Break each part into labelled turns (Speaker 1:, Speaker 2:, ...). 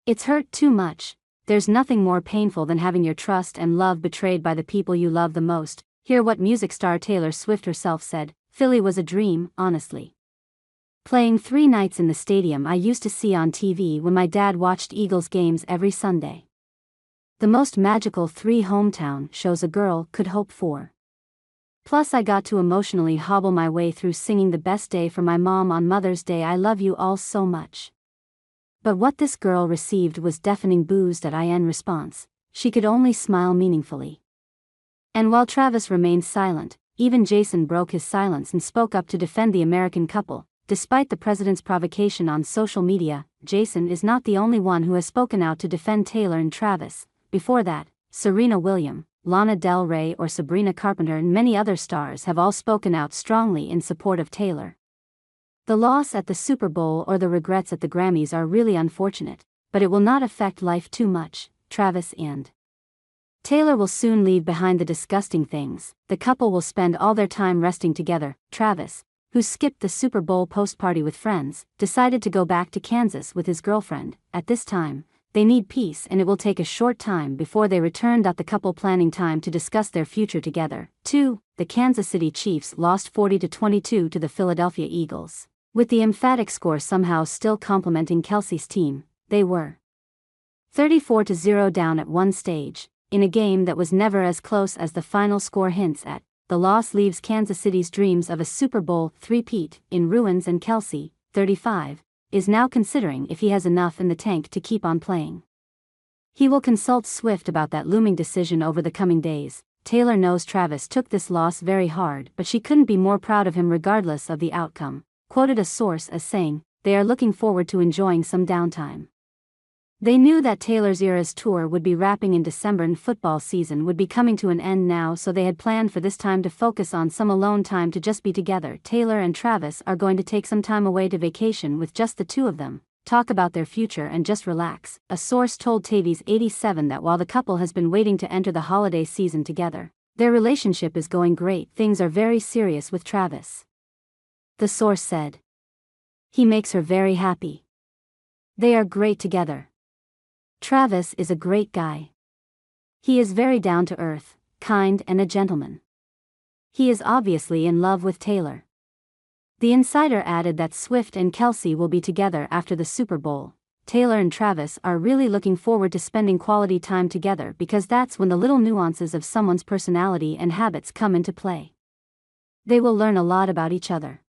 Speaker 1: It's hurt too much. There's nothing more painful than having your trust and love betrayed by the people you love the most. Hear what music star Taylor Swift herself said. Philly was a dream, honestly. Playing 3 nights in the stadium I used to see on TV when my dad watched Eagles games every Sunday. The most magical 3 hometown shows a girl could hope for. Plus I got to emotionally hobble my way through singing the best day for my mom on Mother's Day. I love you all so much. But what this girl received was deafening boos. In response, she could only smile meaningfully. And while Travis remained silent, even Jason broke his silence and spoke up to defend the American couple. Despite the president's provocation on social media, Jason is not the only one who has spoken out to defend Taylor and Travis. Before that, Serena Williams, Lana Del Rey or Sabrina Carpenter and many other stars have all spoken out strongly in support of Taylor. The loss at the Super Bowl or the regrets at the Grammys are really unfortunate, but it will not affect life too much. Travis and Taylor will soon leave behind the disgusting things. The couple will spend all their time resting together. Travis, who skipped the Super Bowl post-party with friends, decided to go back to Kansas with his girlfriend. At this time, they need peace and it will take a short time before they return. The couple planning time to discuss their future together. 2. The Kansas City Chiefs lost 40-22 to the Philadelphia Eagles. With the emphatic score somehow still complimenting Kelce's team, they were 34-0 down at one stage, in a game that was never as close as the final score hints at. The loss leaves Kansas City's dreams of a Super Bowl three-peat in ruins, and Kelce, 35, is now considering if he has enough in the tank to keep on playing. He will consult Swift about that looming decision over the coming days. Taylor knows Travis took this loss very hard, but she couldn't be more proud of him regardless of the outcome. Quoted a source as saying, "They are looking forward to enjoying some downtime." They knew that Taylor's Eras tour would be wrapping in December and football season would be coming to an end now, so they had planned for this time to focus on some alone time to just be together. Taylor and Travis are going to take some time away to vacation with just the two of them, talk about their future and just relax. A source told TV's 87 that while the couple has been waiting to enter the holiday season together, their relationship is going great. Things are very serious with Travis. The source said, "He makes her very happy. They are great together. Travis is a great guy. He is very down to earth, kind and a gentleman. He is obviously in love with Taylor." The insider added that Swift and Kelce will be together after the Super Bowl. Taylor and Travis are really looking forward to spending quality time together because that's when the little nuances of someone's personality and habits come into play. They will learn a lot about each other.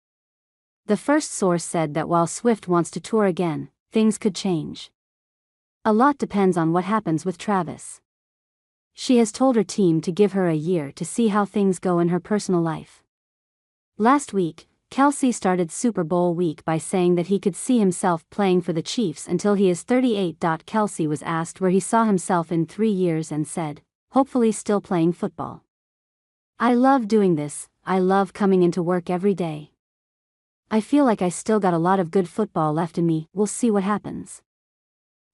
Speaker 1: The first source said that while Swift wants to tour again, things could change. A lot depends on what happens with Travis. She has told her team to give her a year to see how things go in her personal life. Last week, Kelce started Super Bowl week by saying that he could see himself playing for the Chiefs until he is 38. Kelce was asked where he saw himself in 3 years and said, "Hopefully still playing football. I love doing this, I love coming into work every day. I feel like I still got a lot of good football left in me. We'll see what happens.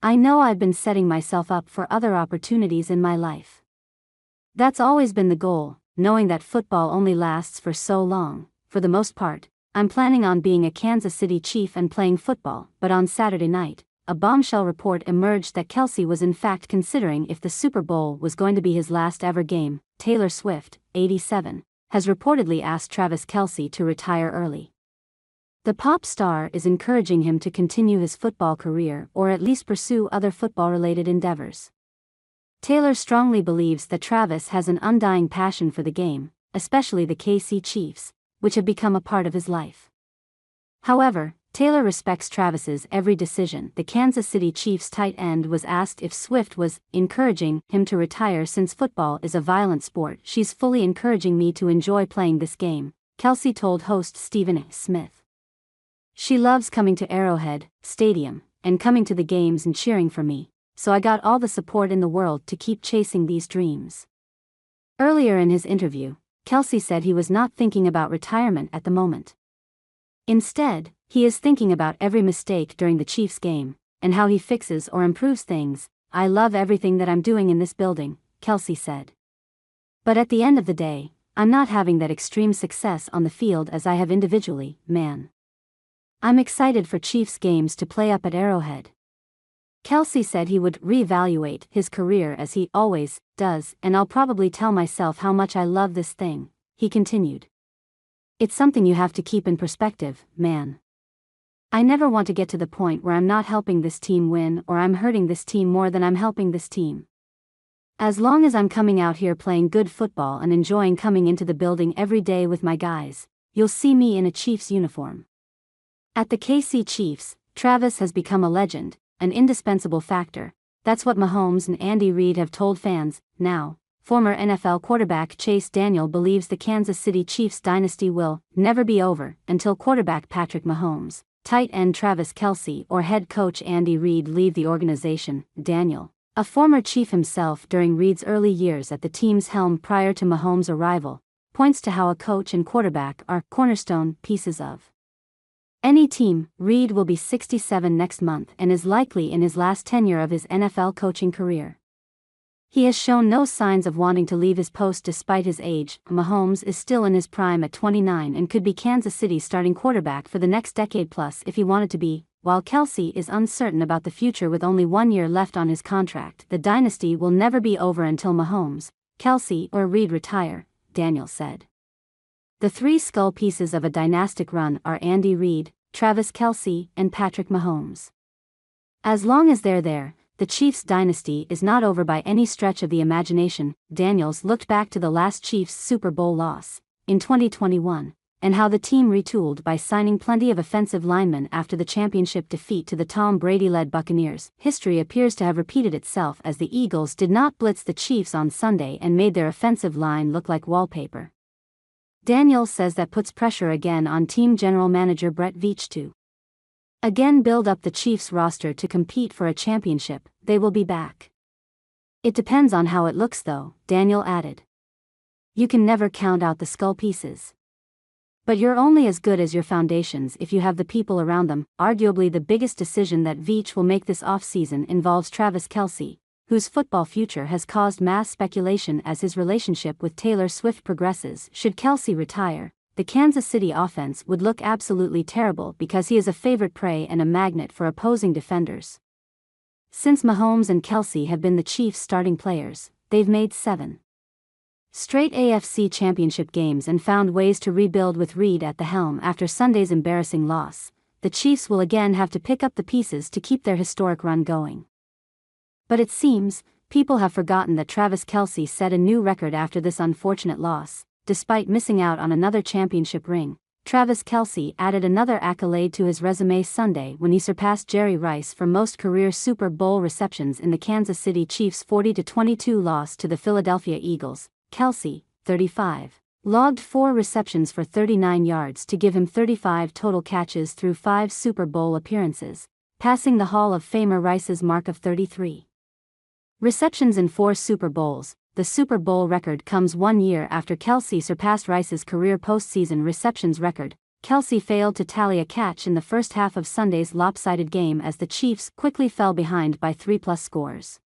Speaker 1: I know I've been setting myself up for other opportunities in my life. That's always been the goal, knowing that football only lasts for so long. For the most part, I'm planning on being a Kansas City Chief and playing football." But on Saturday night, a bombshell report emerged that Kelce was in fact considering if the Super Bowl was going to be his last ever game. Taylor Swift, 87, has reportedly asked Travis Kelce to retire early. The pop star is encouraging him to continue his football career or at least pursue other football-related endeavors. Taylor strongly believes that Travis has an undying passion for the game, especially the KC Chiefs, which have become a part of his life. However, Taylor respects Travis's every decision. The Kansas City Chiefs tight end was asked if Swift was encouraging him to retire since football is a violent sport. "She's fully encouraging me to enjoy playing this game," Kelce told host Stephen Smith. "She loves coming to Arrowhead Stadium and coming to the games and cheering for me, so I got all the support in the world to keep chasing these dreams." Earlier in his interview, Kelce said he was not thinking about retirement at the moment. Instead, he is thinking about every mistake during the Chiefs game, and how he fixes or improves things. "I love everything that I'm doing in this building," Kelce said. "But at the end of the day, I'm not having that extreme success on the field as I have individually, man. I'm excited for Chiefs games to play up at Arrowhead. Kelce said he would reevaluate his career as he always does, and I'll probably tell myself how much I love this thing, he continued. It's something you have to keep in perspective, man. I never want to get to the point where I'm not helping this team win or I'm hurting this team more than I'm helping this team. As long as I'm coming out here playing good football and enjoying coming into the building every day with my guys, you'll see me in a Chiefs uniform. At the KC Chiefs, Travis has become a legend, an indispensable factor. That's what Mahomes and Andy Reid have told fans. Now, former NFL quarterback Chase Daniel believes the Kansas City Chiefs dynasty will never be over until quarterback Patrick Mahomes, tight end Travis Kelce or head coach Andy Reid leave the organization. Daniel, a former Chief himself during Reid's early years at the team's helm prior to Mahomes' arrival, points to how a coach and quarterback are cornerstone pieces of any team. Reid will be 67 next month and is likely in his last tenure of his NFL coaching career. He has shown no signs of wanting to leave his post despite his age. Mahomes is still in his prime at 29 and could be Kansas City's starting quarterback for the next decade plus if he wanted to be, while Kelce is uncertain about the future with only 1 year left on his contract. The dynasty will never be over until Mahomes, Kelce or Reid retire, Daniel said. The three skull pieces of a dynastic run are Andy Reid, Travis Kelce, and Patrick Mahomes. As long as they're there, the Chiefs dynasty is not over by any stretch of the imagination. Daniels looked back to the last Chiefs Super Bowl loss, in 2021, and how the team retooled by signing plenty of offensive linemen after the championship defeat to the Tom Brady-led Buccaneers. History appears to have repeated itself as the Eagles did not blitz the Chiefs on Sunday and made their offensive line look like wallpaper. Daniel says that puts pressure again on team general manager Brett Veach to again build up the Chiefs roster to compete for a championship. They will be back. It depends on how it looks though, Daniel added. You can never count out the skull pieces. But you're only as good as your foundations if you have the people around them. Arguably the biggest decision that Veach will make this offseason involves Travis Kelce, whose football future has caused mass speculation as his relationship with Taylor Swift progresses. Should Kelce retire, the Kansas City offense would look absolutely terrible because he is a favorite prey and a magnet for opposing defenders. Since Mahomes and Kelce have been the Chiefs' starting players, they've made 7 straight AFC championship games and found ways to rebuild with Reid at the helm. After Sunday's embarrassing loss, the Chiefs will again have to pick up the pieces to keep their historic run going. But it seems, people have forgotten that Travis Kelce set a new record after this unfortunate loss. Despite missing out on another championship ring, Travis Kelce added another accolade to his resume Sunday when he surpassed Jerry Rice for most career Super Bowl receptions in the Kansas City Chiefs' 40-22 loss to the Philadelphia Eagles. Kelce, 35, logged 4 receptions for 39 yards to give him 35 total catches through 5 Super Bowl appearances, passing the Hall of Famer Rice's mark of 33 receptions in 4 Super Bowls. The Super Bowl record comes 1 year after Kelce surpassed Rice's career postseason receptions record. Kelce failed to tally a catch in the first half of Sunday's lopsided game as the Chiefs quickly fell behind by 3+ scores.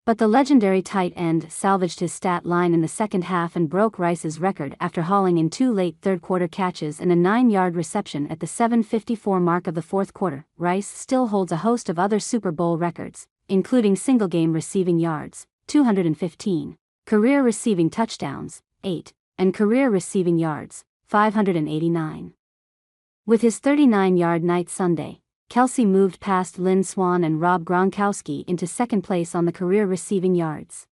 Speaker 1: But the legendary tight end salvaged his stat line in the second half and broke Rice's record after hauling in 2 late third-quarter catches and a 9-yard reception at the 7:54 mark of the fourth quarter. Rice still holds a host of other Super Bowl records, including single-game receiving yards, 215, career receiving touchdowns, 8, and career receiving yards, 589. With his 39-yard night Sunday, Kelce moved past Lynn Swann and Rob Gronkowski into second place on the career receiving yards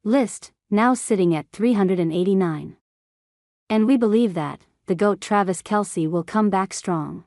Speaker 1: list, now sitting at 389. And we believe that the GOAT Travis Kelce will come back strong.